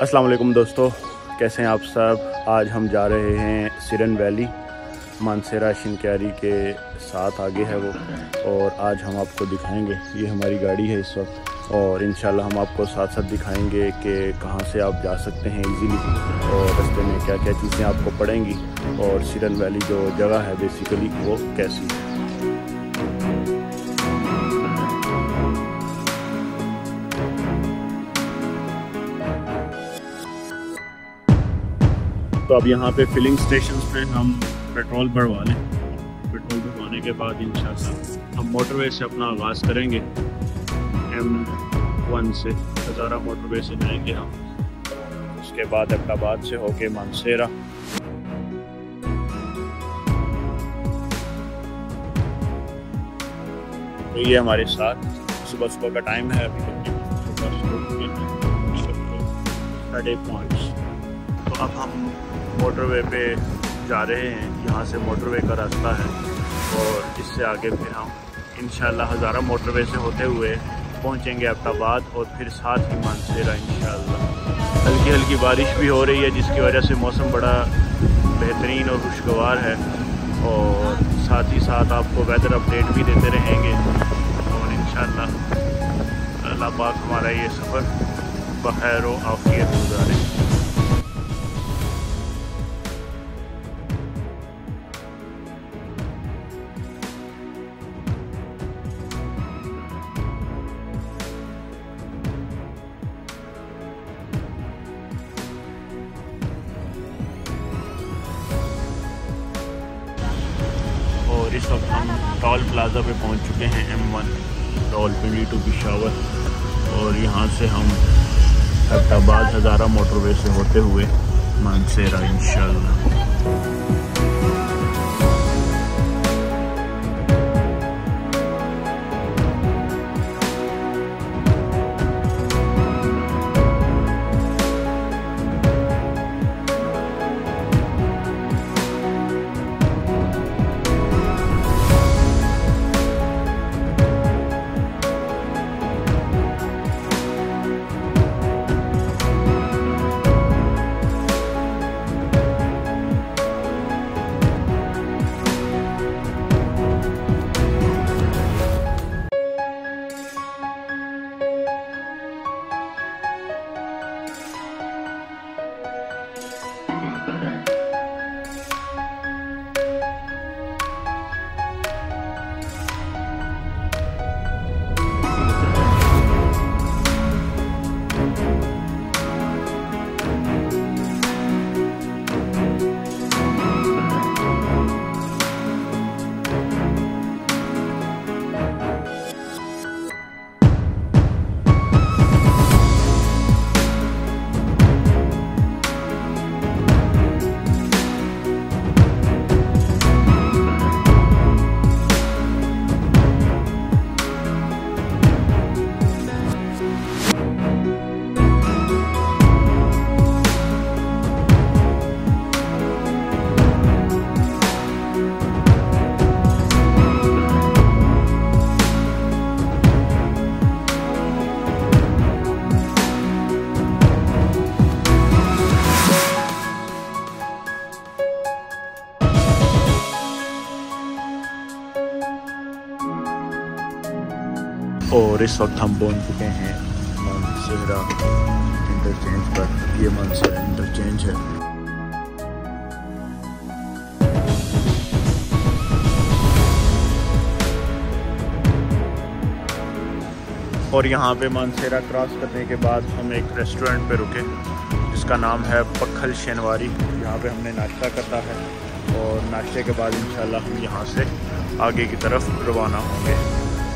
अस्सलाम वालेकुम दोस्तों, कैसे हैं आप सब। आज हम जा रहे हैं सिरन वैली, मानसेरा शिनक्यारी के साथ आगे है वो, और आज हम आपको दिखाएंगे। ये हमारी गाड़ी है इस वक्त, और इंशाल्लाह हम आपको साथ साथ दिखाएंगे कि कहाँ से आप जा सकते हैं इजीली, और रास्ते में क्या क्या चीज़ें आपको पड़ेंगी, और सिरन वैली जो जगह है बेसिकली वो कैसी है। तो अब यहाँ पे फिलिंग स्टेशन पे हम पेट्रोल भरवा लें। पेट्रोल भरवाने के बाद इंशाल्लाह हम मोटरवे से अपना आगाज़ करेंगे। M1 से हज़ारा मोटरवे से जाएंगे हम, उसके बाद अब्टाबाद से होके मानसेरा। तो ये हमारे साथ सुबह का टाइम है, अभी 5:30। तो अब हम मोटरवे पे जा रहे हैं। यहाँ से मोटरवे का रास्ता है, और इससे आगे फिर हम इंशाल्लाह हज़ारा मोटरवे से होते हुए पहुँचेंगे अब्टाबाद, और फिर साथ ही मानसेरा इंशाल्लाह। हल्की हल्की बारिश भी हो रही है, जिसकी वजह से मौसम बड़ा बेहतरीन और खुशगवार है, और साथ ही साथ आपको वेदर अपडेट भी देते रहेंगे, और इंशाल्लाह अल्लाह पाक हमारा ये सफ़र बखैर व आफियत गुजारे। और इस वक्त हम टोल प्लाज़ा पे पहुंच चुके हैं, M1 रावलपिंडी टू पिशावर, और यहाँ से हम अब्टाबाद हज़ारा मोटरवे से होते हुए मानसेरा इंशाल्लाह। और इस वक्त हम पहुंच चुके हैं मानसेरा इंटरचेंज पर। ये मानसेरा इंटरचेंज है। और यहाँ पे मानसेरा क्रॉस करने के बाद हम एक रेस्टोरेंट पे रुके, जिसका नाम है पखल शेनवारी। यहाँ पे हमने नाश्ता करना है, और नाश्ते के बाद इंशाल्लाह हम यहाँ से आगे की तरफ रवाना होंगे।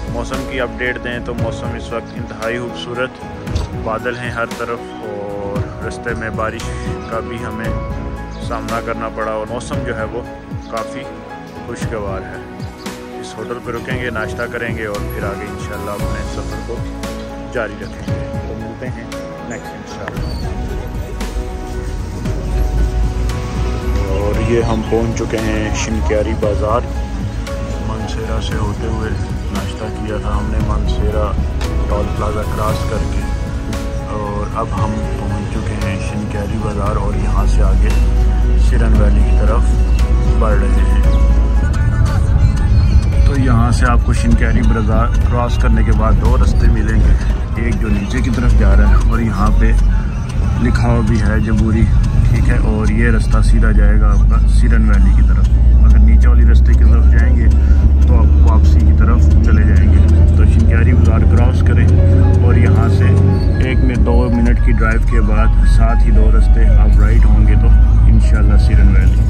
मौसम की अपडेट दें तो मौसम इस वक्त इंतहाई खूबसूरत, बादल हैं हर तरफ, और रास्ते में बारिश का भी हमें सामना करना पड़ा, और मौसम जो है वो काफ़ी खुशगवार है। इस होटल पर रुकेंगे, नाश्ता करेंगे, और फिर आगे इंशाल्लाह अपने सफ़र को जारी रखेंगे। तो मिलते हैं नेक्स्ट इंशाल्लाह। और ये हम पहुंच चुके हैं शिनक्यारी बाज़ार। मानसेरा से होते हुए नाश्ता किया था हमने मानसेरा टोल प्लाज़ा क्रॉस करके, और अब हम पहुंच चुके हैं बाज़ार और यहाँ से आगे सिरन वैली की तरफ बढ़ रहे हैं। तो यहाँ से आपको शिनक्यारी बाज़ार क्रॉस करने के बाद दो रास्ते मिलेंगे, एक जो नीचे की तरफ जा रहा है और यहाँ पे लिखा हुआ भी है जबूरी, ठीक है, और ये रास्ता सीधा जाएगा आपका सिरन वैली की तरफ। अगर नीचे वाली रास्ते की तरफ जाएंगे तो आप वापसी की तरफ चले जाएंगे। तो शिनक्यारी बाज़ार क्रॉस करें और यहाँ से 2 मिनट की ड्राइव के बाद साथ ही 2 रास्ते आप राइट होंगे तो इंशाल्लाह सिरन वैली।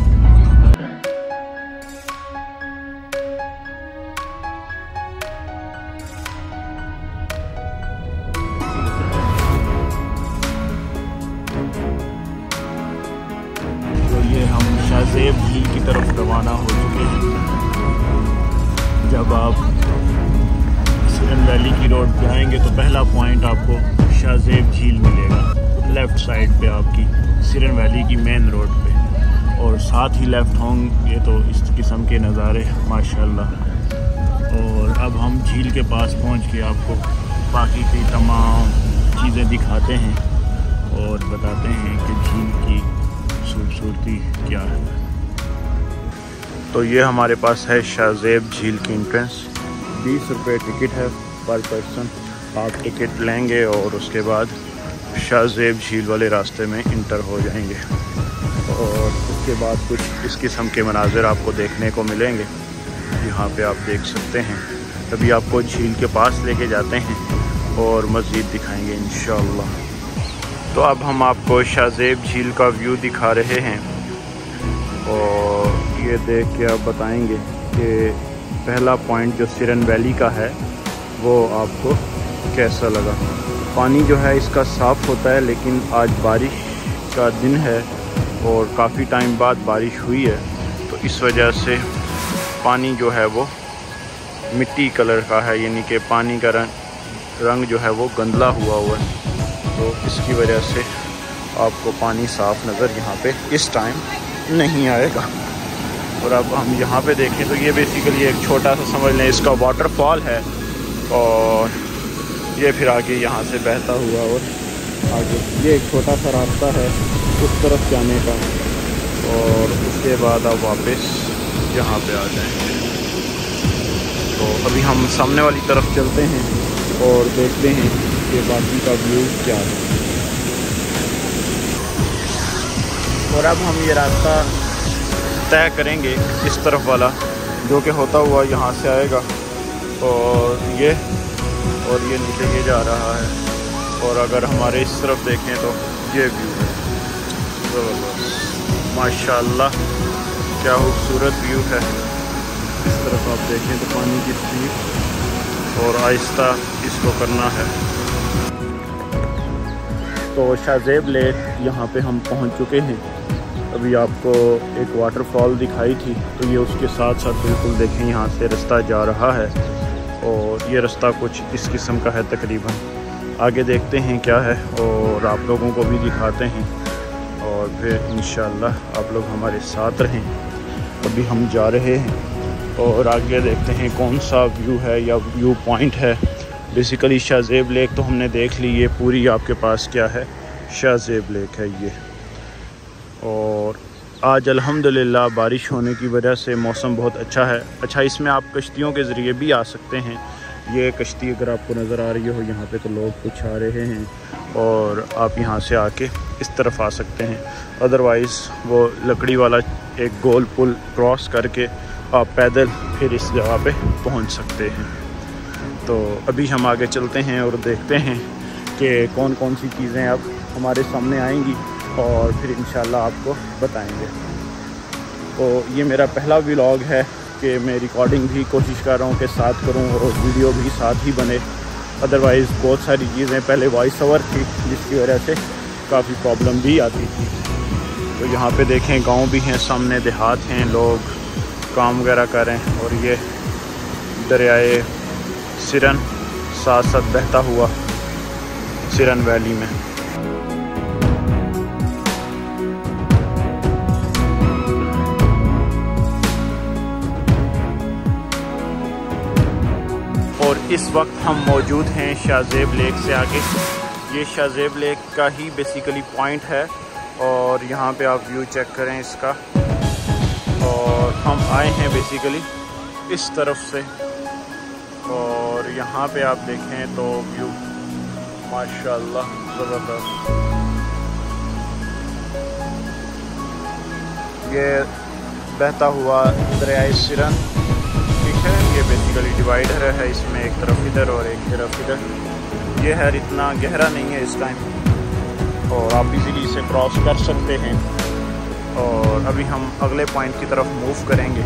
तो ये हम शाहजेब झील की तरफ रवाना हो चुके हैं। जब आप सिरन वैली की रोड पे आएंगे तो पहला पॉइंट आपको शाहजेब झील मिलेगा, लेफ़्ट साइड पे आपकी सिरन वैली की मेन रोड पे, और साथ ही लेफ़्ट होंगे तो इस किस्म के नज़ारे माशाल्लाह। और अब हम झील के पास पहुंच के आपको बाकी की तमाम चीज़ें दिखाते हैं और बताते हैं कि झील की खूबसूरती क्या है। तो ये हमारे पास है शाहजेब झील की एंट्रेंस। 20 रुपये टिकट है पर पर्सन। आप टिकट लेंगे और उसके बाद शाहजेब झील वाले रास्ते में इंटर हो जाएंगे और उसके बाद कुछ इस किस्म के मनाज़िर आपको देखने को मिलेंगे। यहाँ पे आप देख सकते हैं। तभी आपको झील के पास लेके जाते हैं और मज़ीद दिखाएंगे इंशाअल्लाह। तो अब हम आपको शाहजेब झील का व्यू दिखा रहे हैं और ये देख के आप बताएंगे कि पहला पॉइंट जो सिरन वैली का है वो आपको कैसा लगा। पानी जो है इसका साफ़ होता है, लेकिन आज बारिश का दिन है और काफ़ी टाइम बाद बारिश हुई है, तो इस वजह से पानी जो है वो मिट्टी कलर का है, यानी कि पानी का रंग जो है वो गंदला हुआ है। तो इसकी वजह से आपको पानी साफ़ नज़र यहाँ पे इस टाइम नहीं आएगा। और अब हम यहाँ पे देखें तो ये बेसिकली एक छोटा सा समझ लें इसका वाटरफॉल है और ये फिर आगे यहाँ से बहता हुआ और आगे ये एक छोटा सा रास्ता है उस तरफ जाने का, और उसके बाद आप वापस यहाँ पे आ जाएंगे। तो अभी हम सामने वाली तरफ चलते हैं और देखते हैं कि बाकी का व्यू क्या है। और अब हम ये रास्ता तय करेंगे इस तरफ वाला, जो कि होता हुआ यहाँ से आएगा और ये नीचे ये जा रहा है। और अगर हमारे इस तरफ देखें तो ये व्यू है ज़बरदस्त माशाल्लाह, क्या खूबसूरत व्यू है। इस तरफ आप देखें तो पानी की स्पीड और आहिस्ता इसको करना है। तो शाहजेब लेक यहाँ पे हम पहुँच चुके हैं। अभी आपको एक वाटरफॉल दिखाई थी, तो ये उसके साथ साथ बिल्कुल देखें यहाँ से रास्ता जा रहा है और ये रास्ता कुछ इस किस्म का है तकरीबन। आगे देखते हैं क्या है और आप लोगों को भी दिखाते हैं और फिर इंशाअल्लाह आप लोग हमारे साथ रहें। अभी हम जा रहे हैं और आगे देखते हैं कौन सा व्यू है या व्यू पॉइंट है। बेसिकली शाहजेब लेक तो हमने देख ली, ये पूरी आपके पास क्या है शाहजेब लेक है ये। और आज अल्हम्दुलिल्लाह बारिश होने की वजह से मौसम बहुत अच्छा है। अच्छा, इसमें आप कश्तियों के ज़रिए भी आ सकते हैं। ये कश्ती अगर आपको नज़र आ रही हो यहाँ पे तो लोग कुछ आ रहे हैं और आप यहाँ से आके इस तरफ आ सकते हैं। अदरवाइज़ वो लकड़ी वाला एक गोल पुल क्रॉस करके आप पैदल फिर इस जगह पे पहुँच सकते हैं। तो अभी हम आगे चलते हैं और देखते हैं कि कौन कौन सी चीज़ें अब हमारे सामने आएंगी और फिर इंशाल्लाह आपको बताएंगे। तो ये मेरा पहला व्लॉग है कि मैं रिकॉर्डिंग भी कोशिश कर रहा हूँ कि साथ करूँ और वीडियो भी साथ ही बने। अदरवाइज़ बहुत सारी चीज़ें पहले वॉइस ओवर थी जिसकी वजह से काफ़ी प्रॉब्लम भी आती थी। तो यहाँ पे देखें गांव भी हैं, सामने देहात हैं, लोग काम वगैरह करें और ये दरियाए सिरन साथ साथ बहता हुआ सिरन वैली में। और इस वक्त हम मौजूद हैं शाहजेब लेक से आगे। ये शाहजेब लेक का ही बेसिकली पॉइंट है और यहाँ पे आप व्यू चेक करें इसका। और हम आए हैं बेसिकली इस तरफ से, और यहाँ पे आप देखें तो व्यू माशाल्लाह ज़बरदस्त। ये बहता हुआ दरियाए सिरन, ठीक है, ये बेसिकली डिवाइडर है, इसमें एक तरफ इधर और एक तरफ इधर। ये है इतना गहरा नहीं है इस टाइम और आप इजीली इसे क्रॉस कर सकते हैं। और अभी हम अगले पॉइंट की तरफ मूव करेंगे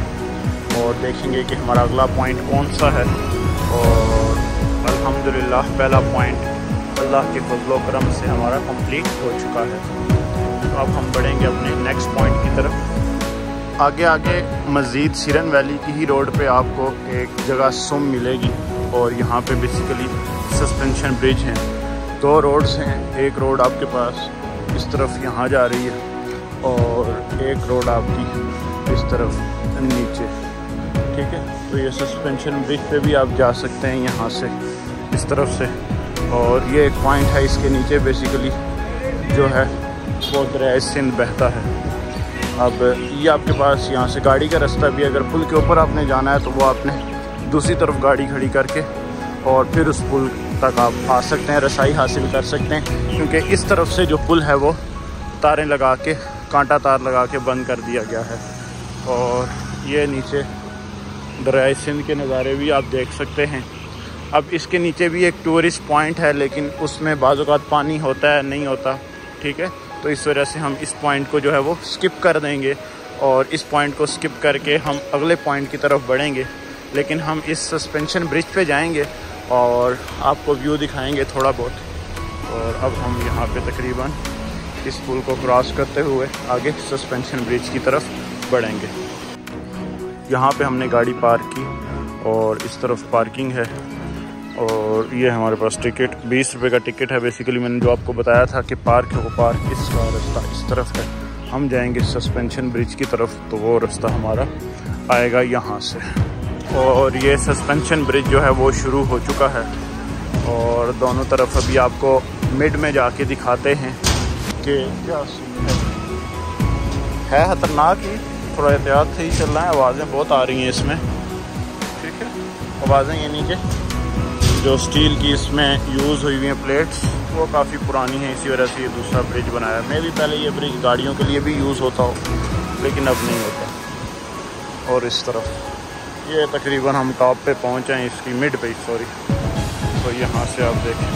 और देखेंगे कि हमारा अगला पॉइंट कौन सा है। और अल्हम्दुलिल्लाह पहला पॉइंट अल्लाह के फज़ल व करम से हमारा कंप्लीट हो चुका है। तो अब हम बढ़ेंगे अपने नेक्स्ट पॉइंट की तरफ। आगे आगे मज़ीद सिरन वैली की ही रोड पे आपको एक जगह सुम मिलेगी और यहाँ पे बेसिकली सस्पेंशन ब्रिज हैं। दो रोड्स हैं, एक रोड आपके पास इस तरफ यहाँ जा रही है और एक रोड आपकी इस तरफ नीचे, ठीक है। तो ये सस्पेंशन ब्रिज पे भी आप जा सकते हैं यहाँ से इस तरफ से। और ये एक पॉइंट है, इसके नीचे बेसिकली जो है वो दरिया सिंध बहता है। अब ये आपके पास यहाँ से गाड़ी का रास्ता भी, अगर पुल के ऊपर आपने जाना है तो वो आपने दूसरी तरफ गाड़ी खड़ी करके और फिर उस पुल तक आप आ सकते हैं, रसाई हासिल कर सकते हैं। क्योंकि इस तरफ से जो पुल है वो तारें लगा के, कांटा तार लगा के बंद कर दिया गया है। और ये नीचे दरिया सिंध के नज़ारे भी आप देख सकते हैं। अब इसके नीचे भी एक टूरिस्ट पॉइंट है, लेकिन उसमें बाज़ औक़ात पानी होता है, नहीं होता, ठीक है। तो इस वजह से हम इस पॉइंट को जो है वो स्किप कर देंगे और इस पॉइंट को स्किप करके हम अगले पॉइंट की तरफ बढ़ेंगे। लेकिन हम इस सस्पेंशन ब्रिज पे जाएंगे और आपको व्यू दिखाएंगे थोड़ा बहुत। और अब हम यहाँ पे तकरीबन इस पुल को क्रॉस करते हुए आगे सस्पेंशन ब्रिज की तरफ बढ़ेंगे। यहाँ पे हमने गाड़ी पार्क की और इस तरफ पार्किंग है। और ये हमारे पास टिकट 20 रुपये का टिकट है। बेसिकली मैंने जो आपको बताया था कि पार्क है, वो पार्क इसका रास्ता इस तरफ है। हम जाएंगे सस्पेंशन ब्रिज की तरफ, तो वो रास्ता हमारा आएगा यहाँ से। और ये सस्पेंशन ब्रिज जो है वो शुरू हो चुका है और दोनों तरफ अभी आपको मिड में जाके दिखाते हैं कि क्या सीन है। ख़तरनाक ही, थोड़ा एहतियात से ही चल रहा है। आवाज़ें बहुत आ रही हैं इसमें, ठीक है। आवाज़ें यानी कि जो स्टील की इसमें यूज़ हुई हुई हैं प्लेट्स, वो काफ़ी पुरानी है, इसी वजह से ये दूसरा ब्रिज बनाया है। मैं भी पहले ये ब्रिज गाड़ियों के लिए भी यूज़ होता हो, लेकिन अब नहीं होता। और इस तरफ ये तकरीबन हम टॉप पे पहुँचे हैं, इसकी मिड पे, सॉरी। तो यहाँ से आप देखें।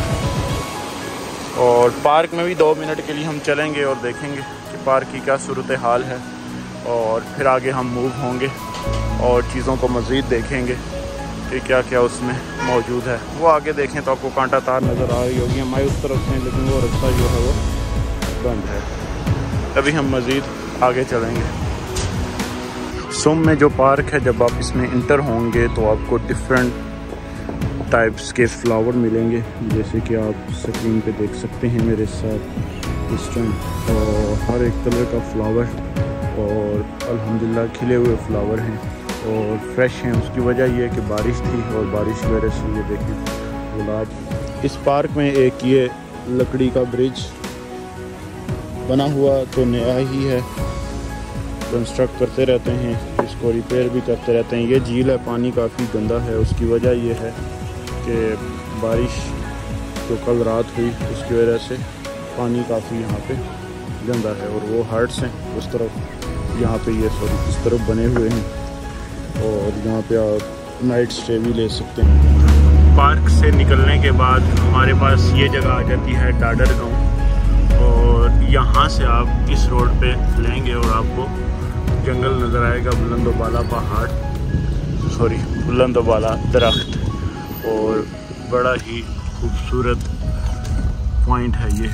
और पार्क में भी 2 मिनट के लिए हम चलेंगे और देखेंगे कि पार्क की क्या सूरत हाल है। और फिर आगे हम मूव होंगे और चीज़ों को मज़ीद देखेंगे कि क्या क्या उसमें मौजूद है। वो आगे देखें तो आपको कांटा तार नज़र आ रही होगी, हमारी उस तरफ से, लेकिन वो रास्ता जो है वो बंद है। अभी हम मज़ीद आगे चलेंगे। सुम में जो पार्क है, जब आप इसमें इंटर होंगे तो आपको डिफरेंट टाइप्स के फ्लावर मिलेंगे, जैसे कि आप स्क्रीन पे देख सकते हैं मेरे साथ इस टाइम। और हर एक कलर का फ्लावर, और अल्हम्दुलिल्लाह खिले हुए फ्लावर हैं और फ्रेश हैं। उसकी वजह यह है कि बारिश थी और बारिश की वजह से ये देखें गुलाब। इस पार्क में एक ये लकड़ी का ब्रिज बना हुआ तो नया ही है, कंस्ट्रक्ट करते रहते हैं, इसको रिपेयर भी करते रहते हैं। ये झील है, पानी काफ़ी गंदा है। उसकी वजह ये है कि बारिश जो कल रात हुई उसकी वजह से पानी काफ़ी यहाँ पे गंदा है। और वो हर्ट्स हैं उस तरफ, यहाँ पे ये सॉरी इस तरफ बने हुए हैं और यहाँ पे आप नाइट स्टे भी ले सकते हैं। पार्क से निकलने के बाद हमारे पास ये जगह आ जाती है डाडर गाँव। और यहाँ से आप इस रोड पे लेंगे और आपको जंगल नज़र आएगा, बुलंदोबाला पहाड़, सॉरी बुलंदोबाला दरख्त, और बड़ा ही खूबसूरत पॉइंट है ये।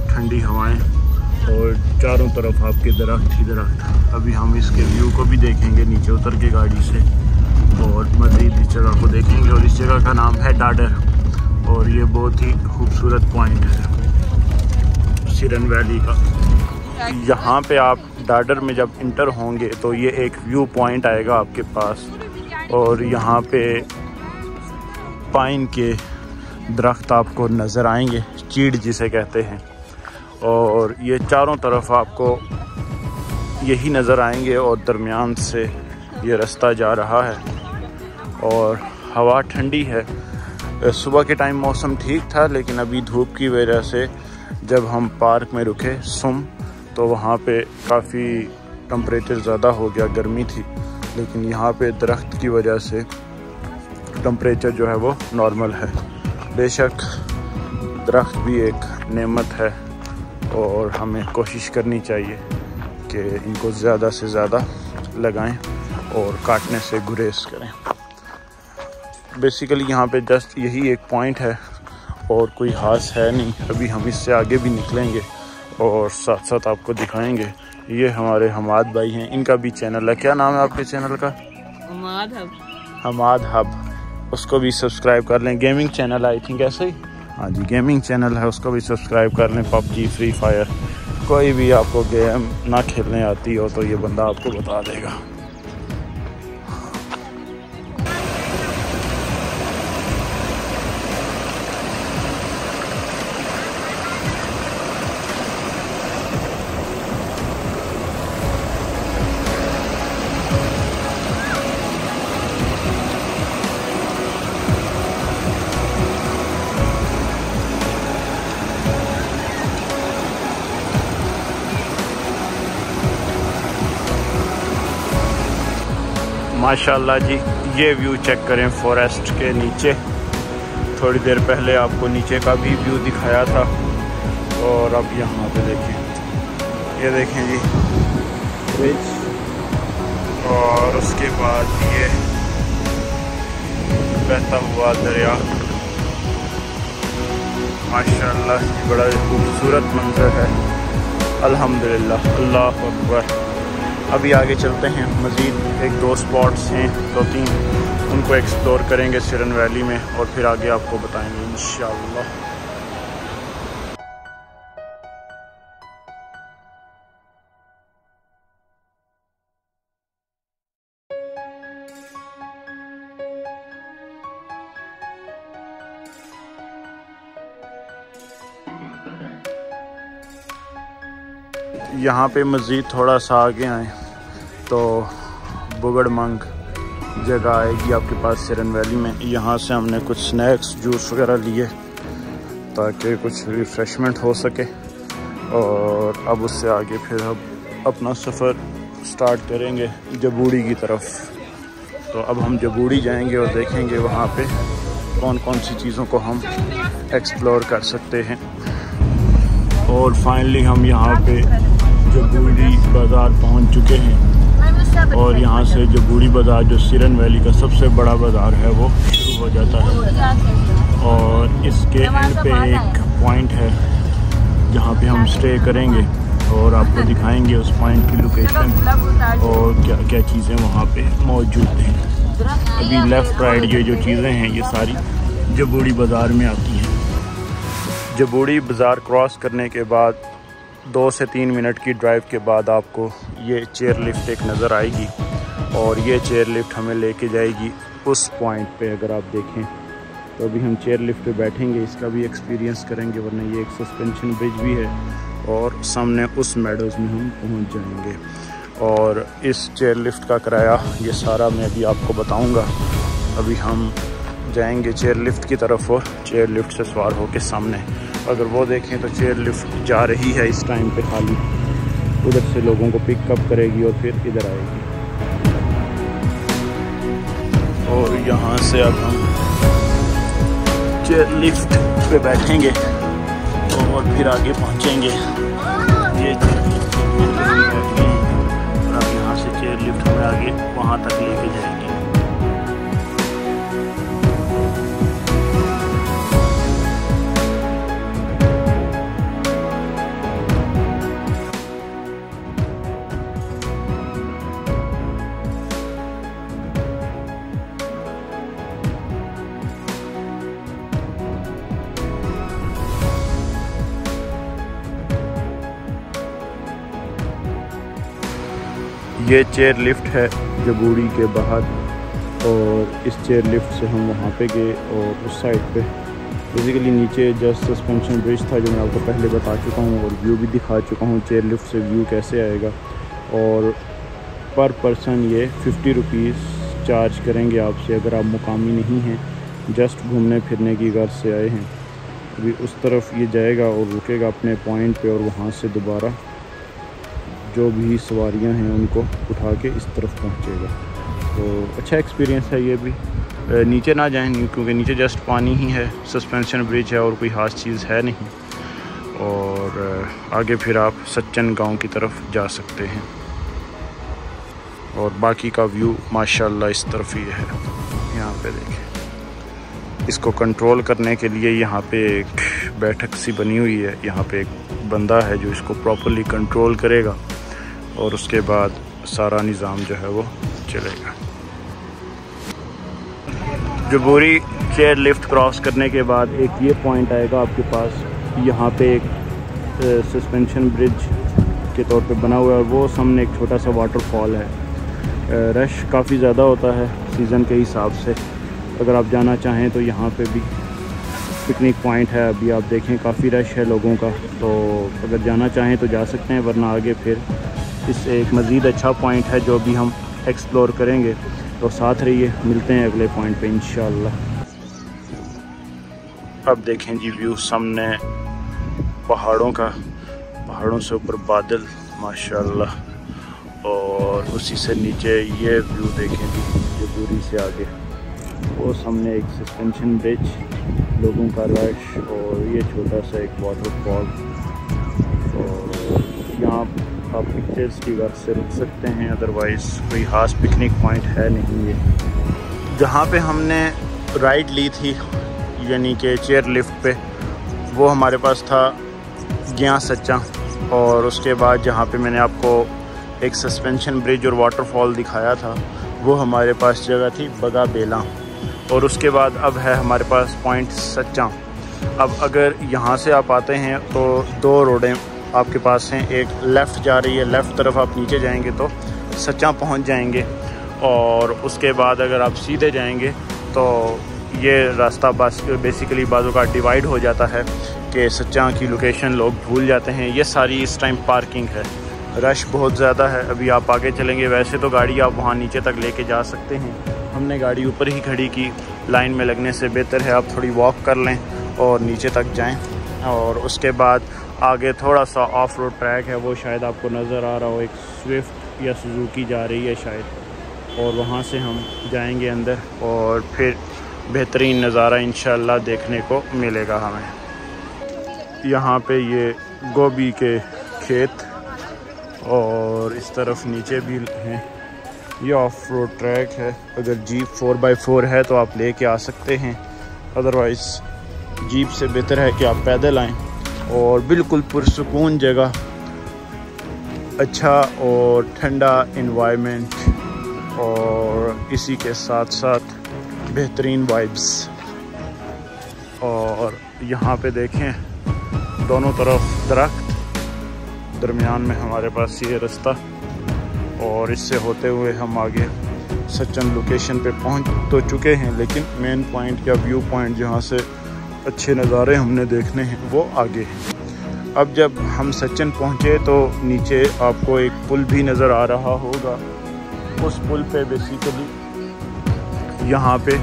ठंडी हवाएं और चारों तरफ आपके दरख्त ही दरख्त। अभी हम इसके व्यू को भी देखेंगे नीचे उतर के गाड़ी से और मज़ीद इस जगह को देखेंगे। और इस जगह का नाम है डाडर और ये बहुत ही खूबसूरत पॉइंट है सिरन वैली का। यहाँ पे आप डाडर में जब इंटर होंगे तो ये एक व्यू पॉइंट आएगा आपके पास और यहाँ पे पाइन के दरख्त आपको नज़र आएंगे, चीड़ जिसे कहते हैं। और ये चारों तरफ आपको यही नज़र आएंगे और दरमियान से ये रास्ता जा रहा है और हवा ठंडी है। सुबह के टाइम मौसम ठीक था, लेकिन अभी धूप की वजह से जब हम पार्क में रुके तो वहाँ पे काफ़ी टम्परेचर ज़्यादा हो गया, गर्मी थी। लेकिन यहाँ पे दरख्त की वजह से टम्परेचर जो है वो नॉर्मल है। बेशक दरख्त भी एक नेमत है और हमें कोशिश करनी चाहिए कि इनको ज़्यादा से ज़्यादा लगाएं और काटने से गुरेज करें। बेसिकली यहाँ पे जस्ट यही एक पॉइंट है और कोई खास है नहीं। अभी हम इससे आगे भी निकलेंगे और साथ साथ आपको दिखाएंगे। ये हमारे हमाद भाई हैं, इनका भी चैनल है। क्या नाम है आपके चैनल का? हमाद हब। उसको भी सब्सक्राइब कर लें। गेमिंग चैनल आई थिंक ऐसे ही, हाँ जी गेमिंग चैनल है, उसको भी सब्सक्राइब कर लें। पबजी, फ्री फायर, कोई भी आपको गेम ना खेलने आती हो तो ये बंदा आपको बता देगा। माशाल्लाह जी, ये व्यू चेक करें फॉरेस्ट के नीचे। थोड़ी देर पहले आपको नीचे का भी व्यू दिखाया था और अब यहाँ पे देखें, ये देखें जी ब्रिज, और उसके बाद ये बहता हुआ दरिया। माशाल्लाह बड़ा खूबसूरत मंजर है। अल्हम्दुलिल्लाह, अल्लाह अकबर। अभी आगे चलते हैं, मज़ीद 1-2 स्पॉट्स हैं, 2-3, उनको एक्सप्लोर करेंगे सिरन वैली में और फिर आगे आपको बताएंगे इंशाअल्लाह। यहाँ पे मज़ीद थोड़ा सा आगे आए तो बुगड़मंग जगह आएगी आपके पास सिरन वैली में। यहाँ से हमने कुछ स्नैक्स, जूस वगैरह लिए ताकि कुछ रिफ़्रेशमेंट हो सके, और अब उससे आगे फिर हम अपना सफ़र स्टार्ट करेंगे जबूड़ी की तरफ। तो अब हम जबूड़ी जाएंगे और देखेंगे वहाँ पे कौन कौन सी चीज़ों को हम एक्सप्लोर कर सकते हैं। और फाइनली हम यहाँ पे जबूड़ी बाज़ार पहुँच चुके हैं और यहाँ से जबूड़ी बाज़ार, जो सिरन वैली का सबसे बड़ा बाज़ार है, वो शुरू हो जाता है। और इसके एंड पे एक पॉइंट है जहाँ पे हम स्टे करेंगे और आपको दिखाएंगे उस पॉइंट की लोकेशन और क्या क्या चीज़ें वहाँ पे मौजूद हैं। अभी लेफ़्ट राइट ये जो चीज़ें हैं ये सारी जबूड़ी बाज़ार में आती हैं। जबूड़ी बाज़ार क्रॉस करने के बाद 2 से 3 मिनट की ड्राइव के बाद आपको ये चेयर लिफ्ट एक नज़र आएगी और ये चेयर लिफ्ट हमें लेके जाएगी उस पॉइंट पे। अगर आप देखें तो अभी हम चेयर लिफ्ट पे बैठेंगे, इसका भी एक्सपीरियंस करेंगे, वरना ये एक सस्पेंशन ब्रिज भी है और सामने उस मेडोज़ में हम पहुंच जाएंगे। और इस चेयर लिफ्ट का किराया ये सारा मैं अभी आपको बताऊँगा। अभी हम जाएंगे चेयर लिफ्ट की तरफ और चेयर लिफ्ट से सवार होकर सामने अगर वो देखें तो चेयर लिफ्ट जा रही है इस टाइम पे खाली, उधर से लोगों को पिकअप करेगी और फिर इधर आएगी। और यहाँ से अब हम चेयर लिफ्ट पे बैठेंगे और फिर आगे पहुँचेंगे। ये और अब यहाँ से चेयर लिफ्ट हमें आगे वहाँ तक लेके जाएगी। ये चेयर लिफ्ट है जबूड़ी के बाहर और इस चेयर लिफ्ट से हम वहाँ पे गए और उस साइड पे बेसिकली नीचे जस्ट सस्पेंशन ब्रिज था जो मैं आपको पहले बता चुका हूँ और व्यू भी दिखा चुका हूँ चेयर लिफ्ट से व्यू कैसे आएगा। और पर पर्सन ये 50 रुपीज़ चार्ज करेंगे आपसे अगर आप मुकामी नहीं हैं, जस्ट घूमने फिरने की गर्ज से आए हैं। अभी उस तरफ ये जाएगा और रुकेगा अपने पॉइंट पे और वहाँ से दोबारा जो भी सवारियाँ हैं उनको उठा के इस तरफ पहुँचेगा। तो अच्छा एक्सपीरियंस है ये भी। नीचे ना जाएं क्योंकि नीचे जस्ट पानी ही है, सस्पेंशन ब्रिज है और कोई ख़ास चीज़ है नहीं। और आगे फिर आप सच्चन गांव की तरफ जा सकते हैं और बाकी का व्यू माशाल्लाह इस तरफ ही है। यहाँ पे देखें, इसको कंट्रोल करने के लिए यहाँ पे एक बैठक सी बनी हुई है। यहाँ पे एक बंदा है जो इसको प्रॉपर्ली कंट्रोल करेगा और उसके बाद सारा निज़ाम जो है वो चलेगा। जबूरी चेयर लिफ्ट क्रॉस करने के बाद एक ये पॉइंट आएगा आपके पास, यहाँ पे एक सस्पेंशन ब्रिज के तौर पे बना हुआ है। वो सामने एक छोटा सा वाटरफॉल है। रश काफ़ी ज़्यादा होता है सीज़न के हिसाब से। अगर आप जाना चाहें तो यहाँ पे भी पिकनिक पॉइंट है। अभी आप देखें काफ़ी रश है लोगों का, तो अगर जाना चाहें तो जा सकते हैं, वरना आगे फिर इस एक मज़ीद अच्छा पॉइंट है जो भी हम एक्सप्लोर करेंगे। तो साथ रहिए, मिलते हैं अगले पॉइंट पे इंशाल्लाह। अब देखें जी व्यू सामने पहाड़ों का, पहाड़ों से ऊपर बादल माशाल्लाह, और उसी से नीचे ये व्यू देखें जी जबूरी से आगे वो सामने एक सस्पेंशन ब्रिज, लोगों का रश और ये छोटा सा एक वाटरफॉल। और यहाँ आप पिक्चर्स की वजह से रुक सकते हैं, अदरवाइज़ कोई ख़ास पिकनिक पॉइंट है नहीं ये। जहाँ पे हमने राइड ली थी यानी कि चेयर लिफ्ट पे, वो हमारे पास था गया सच्चा। और उसके बाद जहाँ पे मैंने आपको एक सस्पेंशन ब्रिज और वाटरफॉल दिखाया था, वो हमारे पास जगह थी बगा बेला। और उसके बाद अब है हमारे पास पॉइंट सच्चा। अब अगर यहाँ से आप आते हैं तो दो रोडें आपके पास हैं, एक लेफ़्ट जा रही है, लेफ़्ट तरफ आप नीचे जाएंगे तो सच्चा पहुँच जाएंगे। और उसके बाद अगर आप सीधे जाएंगे तो ये रास्ता बस बेसिकली बाजू का डिवाइड हो जाता है कि सच्चा की लोकेशन लोग भूल जाते हैं। ये सारी इस टाइम पार्किंग है, रश बहुत ज़्यादा है। अभी आप आगे चलेंगे, वैसे तो गाड़ी आप वहाँ नीचे तक लेके जा सकते हैं, हमने गाड़ी ऊपर ही खड़ी की। लाइन में लगने से बेहतर है आप थोड़ी वॉक कर लें और नीचे तक जाएं। और उसके बाद आगे थोड़ा सा ऑफ रोड ट्रैक है, वो शायद आपको नज़र आ रहा हो, एक स्विफ्ट या सुजुकी जा रही है शायद, और वहाँ से हम जाएंगे अंदर और फिर बेहतरीन नज़ारा इंशाल्लाह देखने को मिलेगा हमें। यहाँ पे ये गोभी के खेत और इस तरफ नीचे भी हैं। ये ऑफ रोड ट्रैक है, अगर जीप 4x4 है तो आप लेके आ सकते हैं, अदरवाइज़ जीप से बेहतर है कि आप पैदल आएँ। और बिल्कुल पुरसुकून जगह, अच्छा और ठंडा एनवायरनमेंट, और इसी के साथ साथ बेहतरीन वाइब्स। और यहाँ पे देखें दोनों तरफ दरख्त, दरमियान में हमारे पास ये रास्ता, और इससे होते हुए हम आगे सच्चन लोकेशन पे पहुँच तो चुके हैं, लेकिन मेन पॉइंट या व्यू पॉइंट जहाँ से अच्छे नज़ारे हमने देखने हैं वो आगे हैं। अब जब हम सच्चन पहुँचे तो नीचे आपको एक पुल भी नज़र आ रहा होगा। उस पुल पे बेसिकली यहाँ पे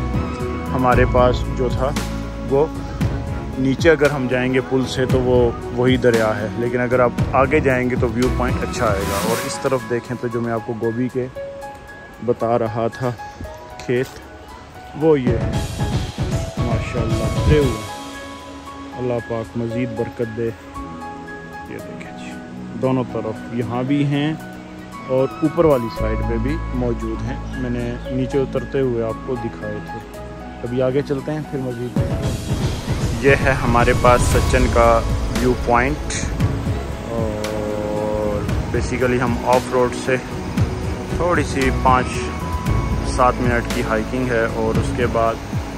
हमारे पास जो था वो नीचे अगर हम जाएंगे पुल से तो वो वही दरिया है, लेकिन अगर आप आगे जाएंगे तो व्यू पॉइंट अच्छा आएगा। और इस तरफ देखें तो जो मैं आपको गोभी के बता रहा था खेत, वो ये है माशाल्लाह भरे हुए। अल्लाह पाक मज़ीद बरकत दे। ये देखें जी दोनों तरफ यहाँ भी हैं और ऊपर वाली साइड पे भी मौजूद हैं, मैंने नीचे उतरते हुए आपको दिखाए थे। अभी आगे चलते हैं फिर मज़ीद। ये है हमारे पास सच्चन का व्यू पॉइंट, और बेसिकली हम ऑफ रोड से थोड़ी सी 5-7 मिनट की हाइकिंग है, और उसके बाद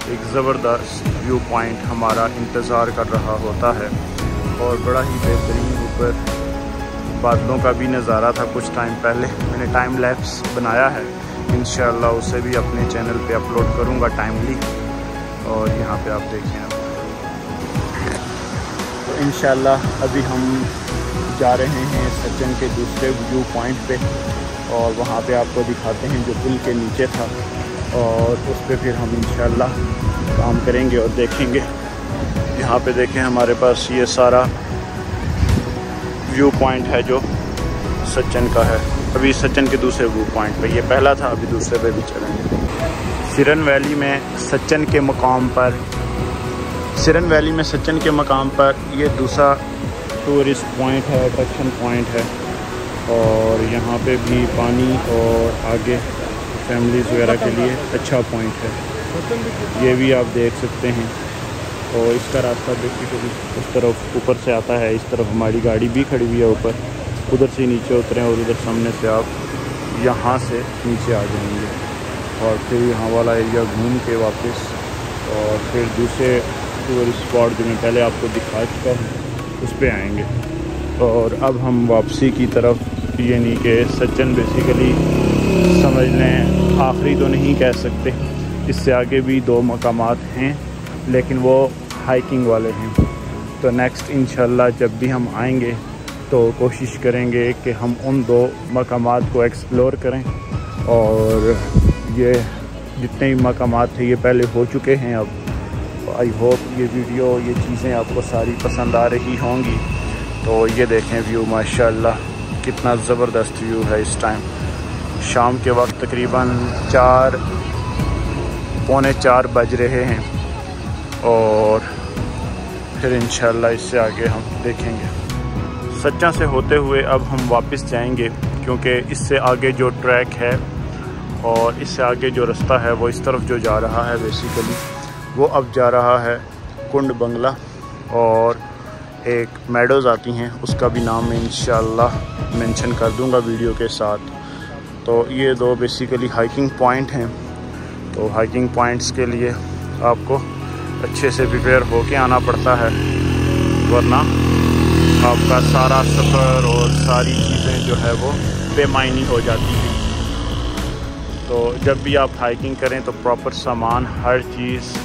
एक ज़बरदस्त व्यू पॉइंट हमारा इंतज़ार कर रहा होता है। और बड़ा ही बेहतरीन ऊपर बादलों का भी नज़ारा था कुछ टाइम पहले, मैंने टाइम लैप्स बनाया है, इंशाल्लाह उसे भी अपने चैनल पे अपलोड करूँगा टाइमली। और यहाँ पे आप देखें इंशाल्लाह अभी हम जा रहे हैं सज्जन के दूसरे व्यू पॉइंट पे और वहाँ पे आपको दिखाते हैं जो पुल के नीचे था और उस पर फिर हम इंशाल्लाह काम करेंगे और देखेंगे। यहाँ पे देखें हमारे पास ये सारा व्यू पॉइंट है जो सज्जन का है। अभी सज्जन के दूसरे व्यू पॉइंट पे, ये पहला था, अभी दूसरे पे भी चलेंगे। सिरन वैली में सज्जन के मकाम पर ये दूसरा टूरिस्ट पॉइंट है, अट्रैक्शन पॉइंट है और यहाँ पे भी पानी और आगे फैमिलीज़ वगैरह के लिए अच्छा पॉइंट है। ये भी आप देख सकते हैं और इसका रास्ता बेसिकली उस तरफ ऊपर से आता है। इस तरफ हमारी गाड़ी भी खड़ी हुई है ऊपर, उधर से नीचे उतरें और उधर सामने से आप यहाँ से नीचे आ जाएंगे और फिर यहाँ वाला एरिया घूम के वापस और फिर दूसरे टूरिस्ट स्पॉट जो मैं पहले आपको दिखा चुका हूँ उस पर आएंगे। और अब हम वापसी की तरफ, यानी कि सज्जन बेसिकली समझ लें आखिरी तो नहीं कह सकते, इससे आगे भी 2 मकामात हैं लेकिन वो हाइकिंग वाले हैं। तो नेक्स्ट इंशाल्लाह जब भी हम आएंगे तो कोशिश करेंगे कि हम उन 2 मकामात को एक्सप्लोर करें। और ये जितने भी मकामात थे ये पहले हो चुके हैं। अब आई होप ये वीडियो, ये चीज़ें आपको सारी पसंद आ रही होंगी। तो ये देखें व्यू, माशाल्लाह कितना ज़बरदस्त व्यू है। इस टाइम शाम के वक्त तकरीबन 4 पौने 4 बज रहे हैं और फिर इंशाल्लाह इससे आगे हम देखेंगे। सच्चा से होते हुए अब हम वापस जाएंगे क्योंकि इससे आगे जो ट्रैक है और इससे आगे जो रास्ता है वो इस तरफ जो जा रहा है बेसिकली वो अब जा रहा है कुंड बंगला और एक मेडोज़ आती हैं, उसका भी नाम मैं इंशाल्लाह मेंशन कर दूंगा वीडियो के साथ। तो ये 2 बेसिकली हाइकिंग पॉइंट हैं। तो हाइकिंग पॉइंट्स के लिए आपको अच्छे से प्रिपेयर होके आना पड़ता है, वरना आपका सारा सफ़र और सारी चीज़ें जो है वो बेमायनी हो जाती हैं। तो जब भी आप हाइकिंग करें तो प्रॉपर सामान, हर चीज़,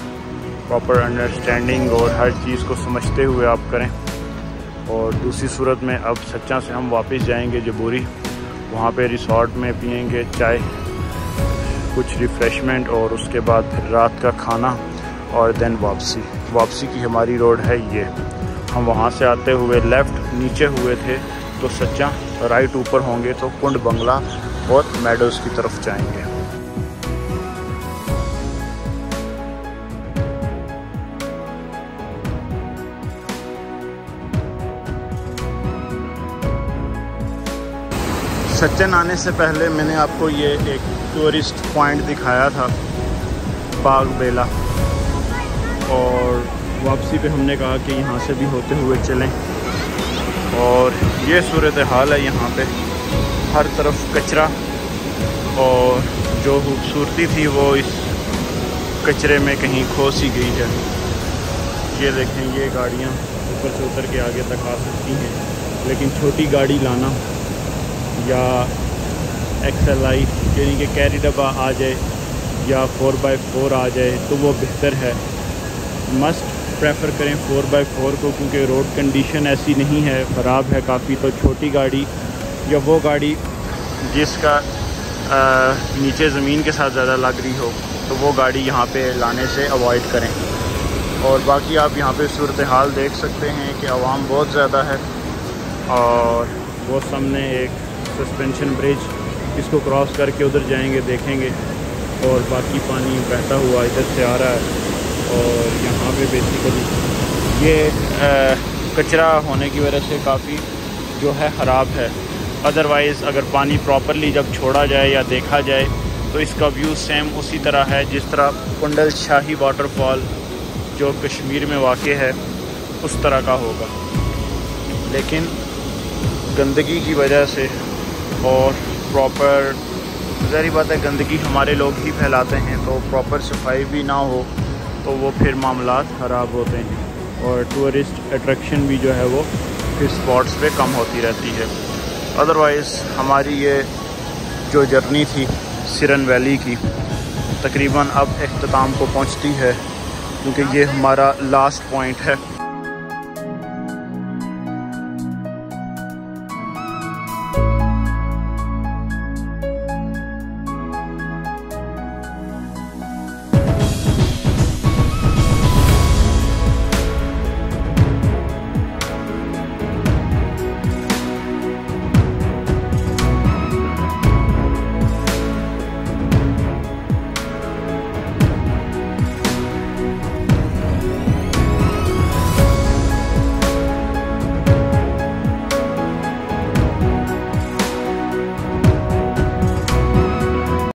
प्रॉपर अंडरस्टैंडिंग और हर चीज़ को समझते हुए आप करें। और दूसरी सूरत में अब सच्चा से हम वापस जाएंगे जबूरी, वहाँ पे रिसोर्ट में पियेंगे चाय, कुछ रिफ़्रेशमेंट और उसके बाद फिर रात का खाना और देन वापसी की हमारी रोड है ये। हम वहाँ से आते हुए लेफ़्ट नीचे हुए थे तो सच्चा राइट ऊपर होंगे तो कुंड बंगला और मेडोज़ की तरफ जाएंगे। सज्जन आने से पहले मैंने आपको ये एक टूरिस्ट पॉइंट दिखाया था, बाग बेला, और वापसी पे हमने कहा कि यहाँ से भी होते हुए चलें। और ये सूरत हाल है यहाँ पे, हर तरफ कचरा और जो खूबसूरती थी वो इस कचरे में कहीं खो सी गई है। ये देखें, ये गाड़ियाँ ऊपर से उतर के आगे तक आ सकती हैं, लेकिन छोटी गाड़ी लाना या XLI यानी कि कैरी डब्बा आ जाए या 4x4 आ जाए तो वो बेहतर है। मस्ट प्रेफर करें 4x4 को, क्योंकि रोड कंडीशन ऐसी नहीं है, ख़राब है काफ़ी। तो छोटी गाड़ी या वो गाड़ी जिसका नीचे ज़मीन के साथ ज़्यादा लग रही हो तो वो गाड़ी यहाँ पे लाने से अवॉइड करें। और बाकी आप यहाँ पे सूरत हाल देख सकते हैं कि आवाम बहुत ज़्यादा है और वो सामने एक सस्पेंशन ब्रिज, इसको क्रॉस करके उधर जाएंगे देखेंगे। और बाकी पानी बहता हुआ इधर से आ रहा है और यहाँ पे बेसिकली ये कचरा होने की वजह से काफ़ी जो है ख़राब है। अदरवाइज़ अगर पानी प्रॉपरली जब छोड़ा जाए या देखा जाए तो इसका व्यू सेम उसी तरह है जिस तरह कुंडल शाही वाटरफॉल जो कश्मीर में वाक़ है उस तरह का होगा। लेकिन गंदगी की वजह से और प्रॉपर, ज़ाहिर बात है गंदगी हमारे लोग ही फैलाते हैं, तो प्रॉपर सफाई भी ना हो तो वो फिर मामलात ख़राब होते हैं और टूरिस्ट अट्रैक्शन भी जो है वो फिर स्पॉट्स पे कम होती रहती है। अदरवाइज़ हमारी ये जो जर्नी थी सिरन वैली की तकरीबन अब इख्तिताम को पहुंचती है, क्योंकि ये हमारा लास्ट पॉइंट है।